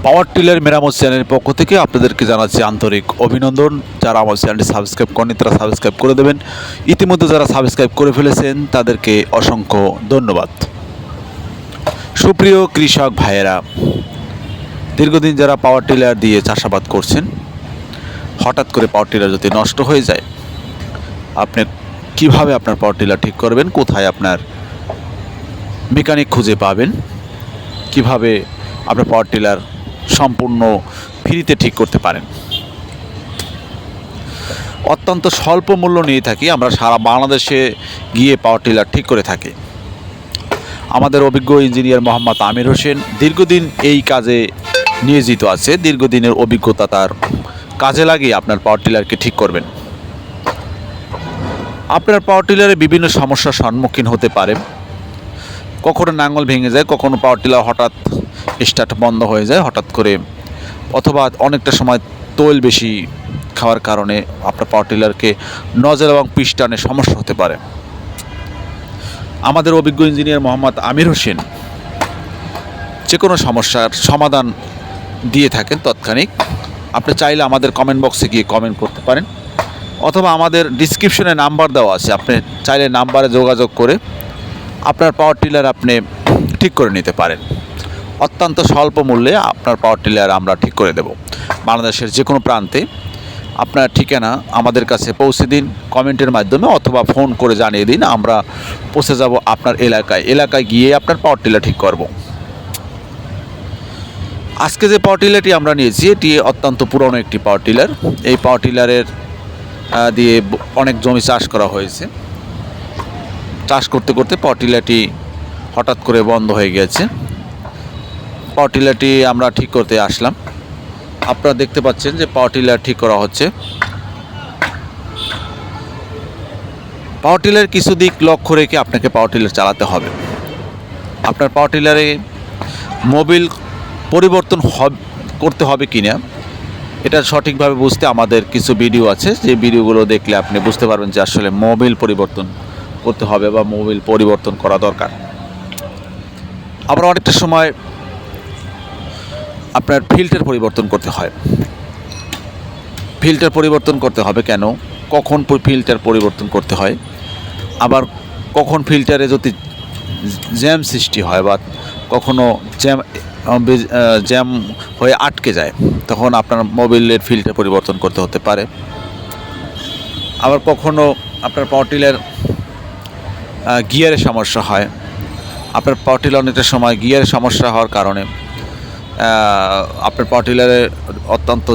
Power tiller মেরামত চ্যানেলের পক্ষ থেকে আপনাদেরকে জানাচ্ছি আন্তরিক অভিনন্দন। যারা আমার চ্যানেলটি সাবস্ক্রাইব করেনি তারা সাবস্ক্রাইব করে দেবেন। ইতিমধ্যে যারা সাবস্ক্রাইব করে ফেলেছেন তাদেরকে অসংখ্য ধন্যবাদ। সুপ্রিয় কৃষক ভাইয়েরা, দীর্ঘদিন যারা পাওয়ার টিলার দিয়ে চাষাবাদ করছেন, হঠাৎ করে পাওয়ার টিলার যদি নষ্ট হয়ে যায়, আপনি কিভাবে আপনার পাওয়ার টিলার ঠিক করবেন, কোথায় আপনার মেকানিক খুঁজে পাবেন, কিভাবে আপনার পাওয়ার টিলার সম্পূর্ণ ফ্রিতে ঠিক করতে পারেন। অত্যন্ত স্বল্প মূল্য নিয়ে থাকি আমরা, সারা বাংলাদেশে গিয়ে পাওয়ার টিলার ঠিক করে থাকি। আমাদের অভিজ্ঞ ইঞ্জিনিয়ার মোহাম্মদ আমির হোসেন দীর্ঘদিন এই কাজে নিয়োজিত আছে। দীর্ঘদিনের অভিজ্ঞতা তার কাজে লাগিয়ে আপনার পাওয়ার টিলারকে ঠিক করবেন। আপনার পাওয়ার টিলারে বিভিন্ন সমস্যার সম্মুখীন হতে পারে। কখনো নাঙ্গল ভেঙে যায়, কখনো পাওয়ার টিলার হঠাৎ স্টার্ট বন্ধ হয়ে যায় হঠাৎ করে, অথবা অনেকটা সময় তৈল বেশি খাওয়ার কারণে আপনার পাওয়ার টিলারকে নজল এবং পিস্টনে সমস্যা হতে পারে। আমাদের অভিজ্ঞ ইঞ্জিনিয়ার মোহাম্মদ আমির হোসেন যে কোনো সমস্যার সমাধান দিয়ে থাকেন তৎক্ষণিক। আপনি চাইলে আমাদের কমেন্ট বক্সে গিয়ে কমেন্ট করতে পারেন, অথবা আমাদের ডিসক্রিপশনে নাম্বার দেওয়া আছে, আপনি চাইলে নাম্বারে যোগাযোগ করে আপনার পাওয়ার টিলার আপনি ঠিক করে নিতে পারেন। অত্যন্ত স্বল্প মূল্যে আপনার পাওয়ার টিলার আমরা ঠিক করে দেব। বাংলাদেশের যে কোনো প্রান্তে আপনার ঠিকানা আমাদের কাছে পৌঁছে দিন কমেন্টের মাধ্যমে, অথবা ফোন করে জানিয়ে দিন, আমরা পৌঁছে যাব আপনার এলাকায় গিয়ে আপনার পাওয়ার টিলার ঠিক করব। আজকে যে পাওয়ার টিলারটি আমরা নিয়েছি এটি অত্যন্ত পুরনো একটি পাওয়ার টিলার। এই পাওয়ার টিলারের দিয়ে অনেক জমি চাষ করা হয়েছে। চাষ করতে করতে পাওয়ার টিলারটি হঠাৎ করে বন্ধ হয়ে গেছে। পাওয়ার টিলারটি আমরা ঠিক করতে আসলাম। আপনারা দেখতে পাচ্ছেন যে পাওয়ার টিলার ঠিক করা হচ্ছে। পাওয়ার টিলার কিছু দিক লক্ষ্য রেখে আপনাকে পাওয়ার টিলার চালাতে হবে। আপনার পাওয়ার টিলারে মোবিল পরিবর্তন করতে হবে কিনা এটা সঠিকভাবে বুঝতে আমাদের কিছু ভিডিও আছে, যে ভিডিওগুলো দেখলে আপনি বুঝতে পারবেন যে আসলে মোবিল পরিবর্তন করতে হবে বা মোবিল পরিবর্তন করা দরকার। আবার অনেকটা সময় আপনার ফিল্টার পরিবর্তন করতে হয়। ফিল্টার পরিবর্তন করতে হবে কেন, কখন ফিল্টার পরিবর্তন করতে হয়, আবার কখন ফিল্টারে যদি জ্যাম সৃষ্টি হয় বা কখনো জ্যাম হয়ে আটকে যায়, তখন আপনার মোবিলের ফিল্টার পরিবর্তন করতে হতে পারে। আবার কখনো আপনার পাওয়ার টিলার গিয়ারের সমস্যা হয়। আপনার পাওয়ার টিলার অনেকটা সময় গিয়ারের সমস্যা হওয়ার কারণে আপনার পাওয়ার টিলারে অত্যন্ত